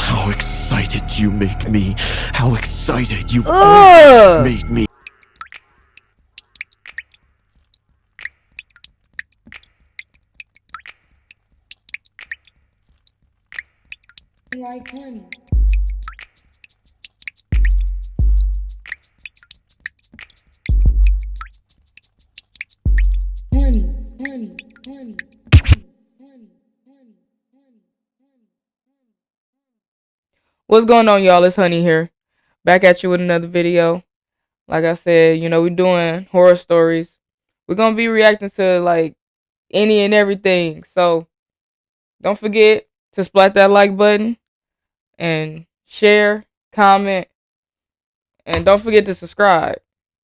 how excited you make me. How excited you always made me. Like honey. Honey, honey, honey, honey, honey. What's going on, y'all? It's Honey here. Back at you with another video. Like I said, we're doing horror stories. We're going to be reacting to, like, any and everything. So, don't forget to splat that like button and share, comment, and don't forget to subscribe.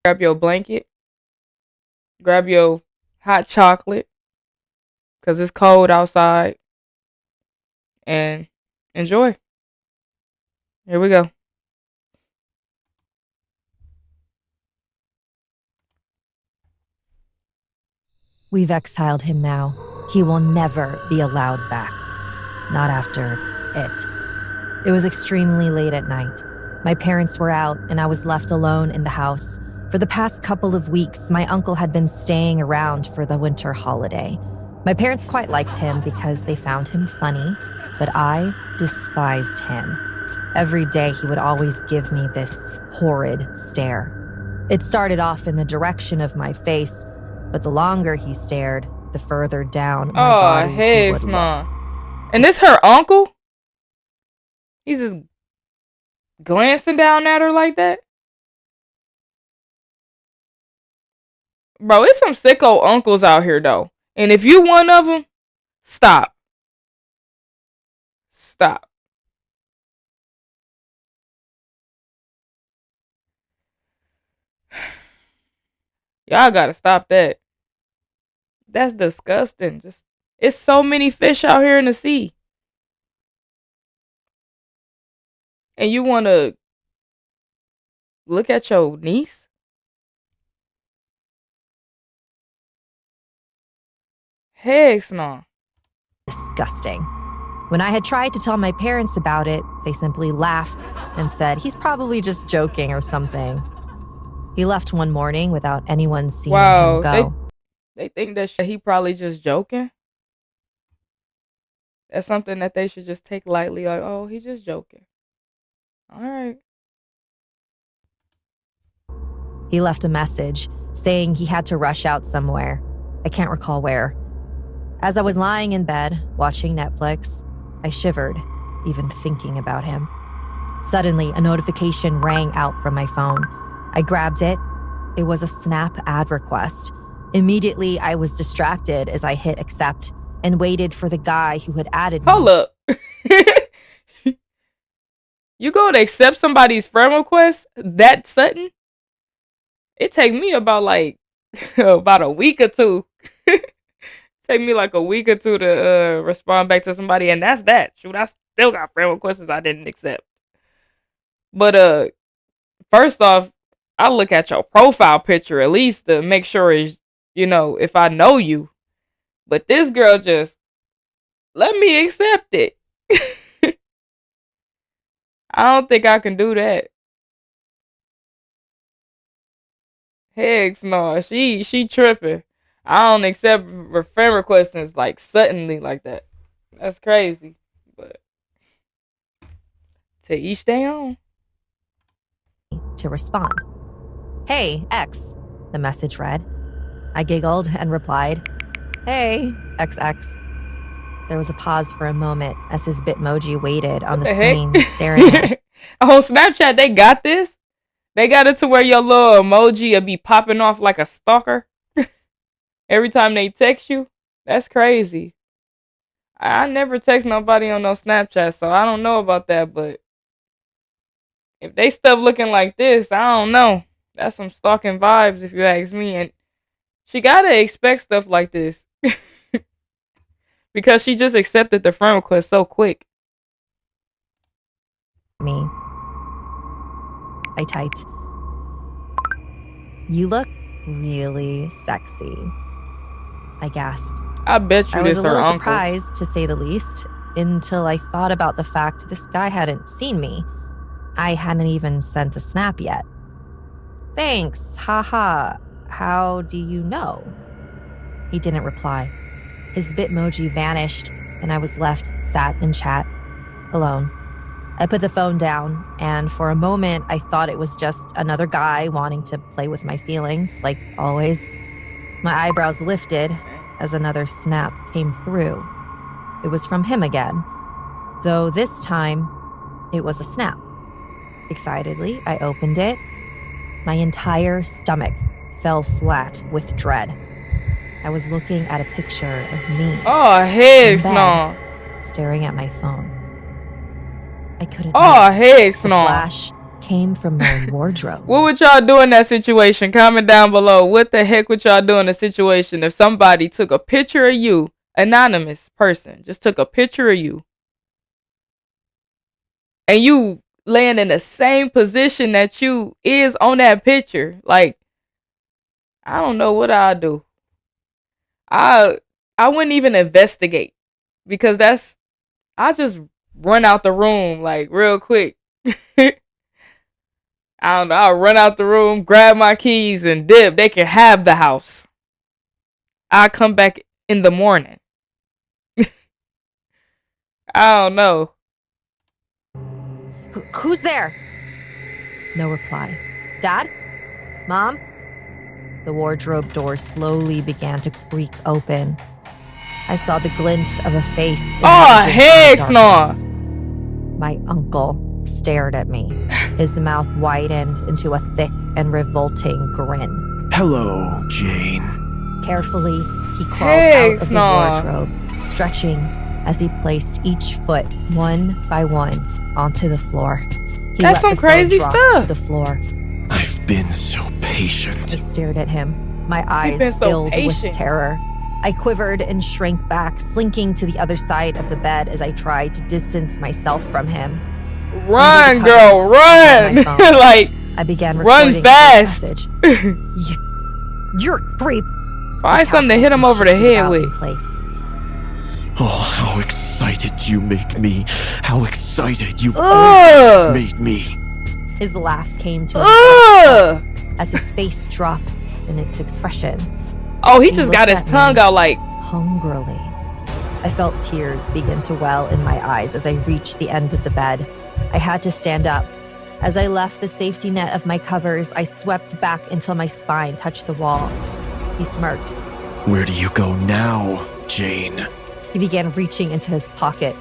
Grab your blanket. Grab your hot chocolate, because it's cold outside. And enjoy. Here we go. We've exiled him now. He will never be allowed back. Not after it. It was extremely late at night. My parents were out, and I was left alone in the house. For the past couple of weeks, my uncle had been staying around for the winter holiday. My parents quite liked him because they found him funny, but I despised him. Every day he would always give me this horrid stare. It started off in the direction of my face, but the longer he stared, the further down my body he would look. And this her uncle? He's just glancing down at her like that? Bro, it's some sicko uncles out here, though. And if you one of them, stop. Stop. Y'all gotta stop that. That's disgusting. It's so many fish out here in the sea. And you wanna look at your niece? Heck no. Disgusting. When I had tried to tell my parents about it, they simply laughed and said he's probably just joking or something. He left one morning without anyone seeing him go. They think that he probably just joking. That's something that they should just take lightly. Like, oh, he's just joking. All right. He left a message saying he had to rush out somewhere. I can't recall where. As I was lying in bed, watching Netflix, I shivered, even thinking about him. Suddenly, a notification rang out from my phone. I grabbed it. It was a Snap ad request. Immediately, I was distracted as I hit accept and waited for the guy who had added me. Hold up. You go to accept somebody's friend request that sudden? It take me about about a week or two. Take me like a week or two to respond back to somebody, and that's that. Shoot, I still got friend requests I didn't accept. But first off, I look at your profile picture at least to make sure it's, if I know you. But this girl just let me accept it. I don't think I can do that. Heck no, she tripping. I don't accept friend requests like suddenly like that. That's crazy. But to each their own. To respond. Hey, X, the message read. I giggled and replied, Hey, XX. There was a pause for a moment as his Bitmoji waited on the screen, staring at it. Oh, Snapchat, they got this? They got it to where your little emoji will be popping off like a stalker every time they text you? That's crazy. I never text nobody on no Snapchat, so I don't know about that, but if they stuff looking like this, I don't know. That's some stalking vibes if you ask me. And she gotta expect stuff like this. Because she just accepted the friend request so quick. Me. I typed, You look really sexy. I gasped. I bet you I this was a her little uncle. surprised, to say the least. until I thought about the fact this guy hadn't seen me. I hadn't even sent a snap yet. Thanks, haha. How do you know? He didn't reply. His Bitmoji vanished, and I was left sat in chat, alone. I put the phone down, and for a moment, I thought it was just another guy wanting to play with my feelings, like always. My eyebrows lifted as another snap came through. It was from him again, though this time, it was a snap. Excitedly, I opened it. My entire stomach fell flat with dread. I was looking at a picture of me. Oh, heck in no. bed, staring at my phone. I couldn't. Oh, move. heck The no. flash came from my wardrobe. What would y'all do in that situation? Comment down below. What the heck would y'all do in a situation if somebody took a picture of you, anonymous person, just took a picture of you, and you laying in the same position that you is on that picture? Like, I don't know what I'd do. I wouldn't even investigate, because I just run out the room like real quick. I don't know. I'll run out the room, grab my keys, and dip. They can have the house. I'll come back in the morning. I don't know. Who's there? No reply. Dad? Mom? The wardrobe door slowly began to creak open. I saw the glint of a face. Oh, emerging heck from the no. darkness. My uncle stared at me. His mouth widened into a thick and revolting grin. Hello, Jane. Carefully, he crawled Heck out of the no. wardrobe, stretching as he placed each foot one by one onto the floor. He That's let some the phone crazy drop stuff. to the floor. I've been so patient. I stared at him, my eyes been so filled patient. with terror. I quivered and shrank back, slinking to the other side of the bed as I tried to distance myself from him. Run, Under the girl, covers, run. I had my phone. Like, I began run recording fast. his message. You're a creep. find something to hit him over the head with. Place. Oh, how excited you make me. How excited you've Ugh. always made me. His laugh came to an Ugh. end as his face dropped in its expression. Oh, he He just got looked his at me. tongue out like, Hungrily. I felt tears begin to well in my eyes as I reached the end of the bed. I had to stand up. As I left the safety net of my covers, I swept back until my spine touched the wall. He smirked. Where do you go now, Jane? He began reaching into his pocket.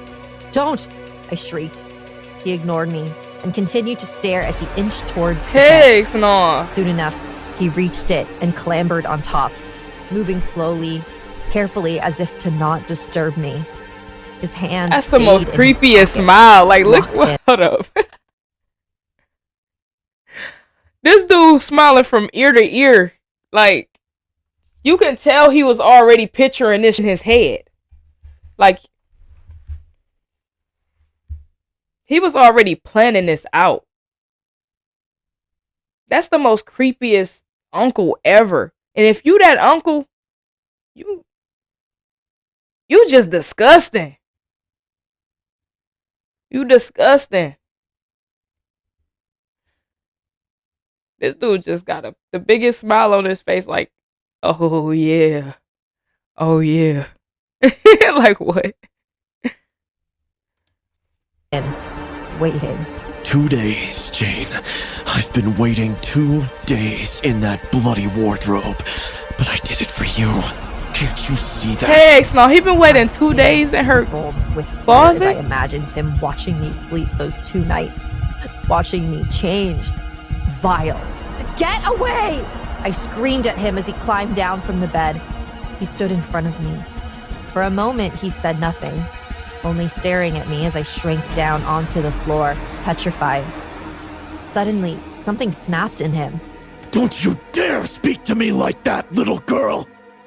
Don't! I shrieked. He ignored me and continued to stare as he inched towards the bed. heck no. Soon enough, he reached it and clambered on top, moving slowly, carefully as if to not disturb me. His hand That's the stayed most in his creepiest pocket, smile. Like, look, locked in. hold up. This dude smiling from ear to ear. Like, you can tell he was already picturing this in his head. Like, he was already planning this out. That's the most creepiest uncle ever. And if you that uncle, you just disgusting. You disgusting. This dude just got the biggest smile on his face, like, oh yeah. Oh yeah. Like what? And waiting. 2 days, Jane. I've been waiting 2 days in that bloody wardrobe. But I did it for you. Can't you see that? Heck no, he been waiting 2 days in her Gold with fear as closet? I imagined him watching me sleep those 2 nights, watching me change. Vile. Get away! I screamed at him as he climbed down from the bed. He stood in front of me. For a moment, he said nothing, only staring at me as I shrank down onto the floor, petrified. Suddenly, something snapped in him. Don't you dare speak to me like that, little girl!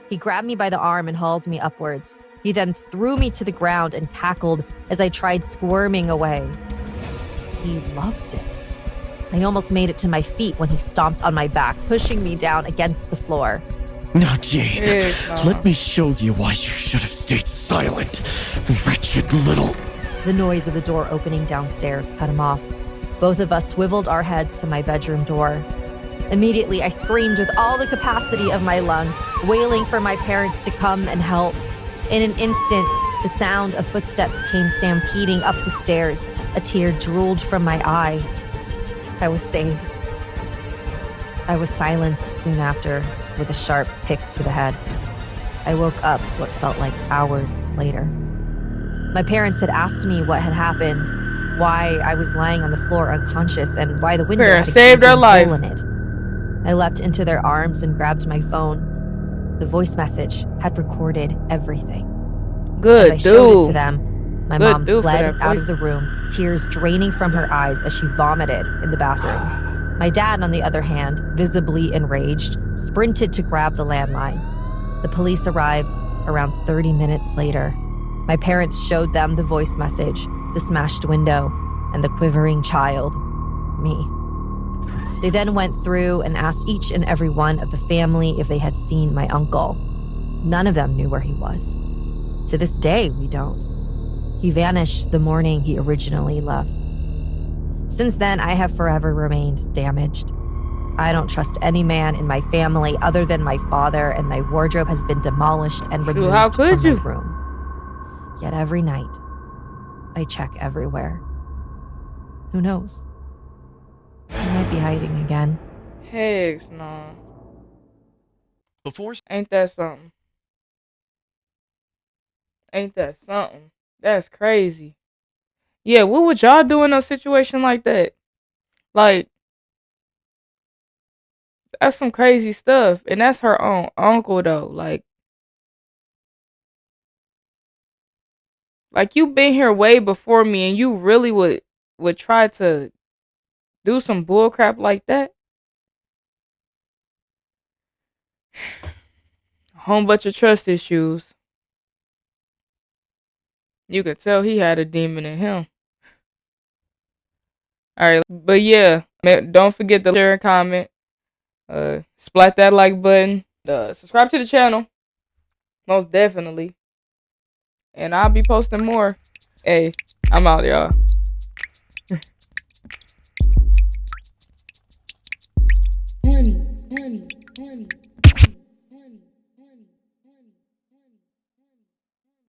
He grabbed me by the arm and hauled me upwards. He then threw me to the ground and cackled as I tried squirming away. He loved it. I almost made it to my feet when he stomped on my back, pushing me down against the floor. Now, Jane, Heck, let me show you why you should have stayed silent, wretched little... The noise of the door opening downstairs cut him off. Both of us swiveled our heads to my bedroom door. Immediately, I screamed with all the capacity of my lungs, wailing for my parents to come and help. In an instant, the sound of footsteps came stampeding up the stairs. A tear drooled from my eye. I was saved. I was silenced soon after with a sharp pick to the head. I woke up what felt like hours later. My parents had asked me what had happened, why I was lying on the floor unconscious, and why the window had saved a our life. hole in it. I leapt into their arms and grabbed my phone. The voice message had recorded everything. Good As I showed it to dude. them, my Good mom dude for fled that out voice. of the room, tears draining from her eyes as she vomited in the bathroom. My dad, on the other hand, visibly enraged, sprinted to grab the landline. The police arrived around 30 minutes later. My parents showed them the voice message, the smashed window, and the quivering child, me. They then went through and asked each and every one of the family if they had seen my uncle. None of them knew where he was. To this day, we don't. He vanished the morning he originally left. Since then, I have forever remained damaged. I don't trust any man in my family other than my father, and my wardrobe has been demolished and removed how could from you? my room. Yet every night, I check everywhere. Who knows? He might be hiding again. Heck, nah. Before... Ain't that something? Ain't that something? That's crazy. Yeah, what would y'all do in a situation like that? Like, that's some crazy stuff. And that's her own uncle, though. Like you been here way before me, and you really would try to do some bull crap like that? A whole bunch of trust issues. You could tell he had a demon in him. Alright, but yeah, man, don't forget to share and comment. Splat that like button. Subscribe to the channel. Most definitely. And I'll be posting more. Hey, I'm out, y'all.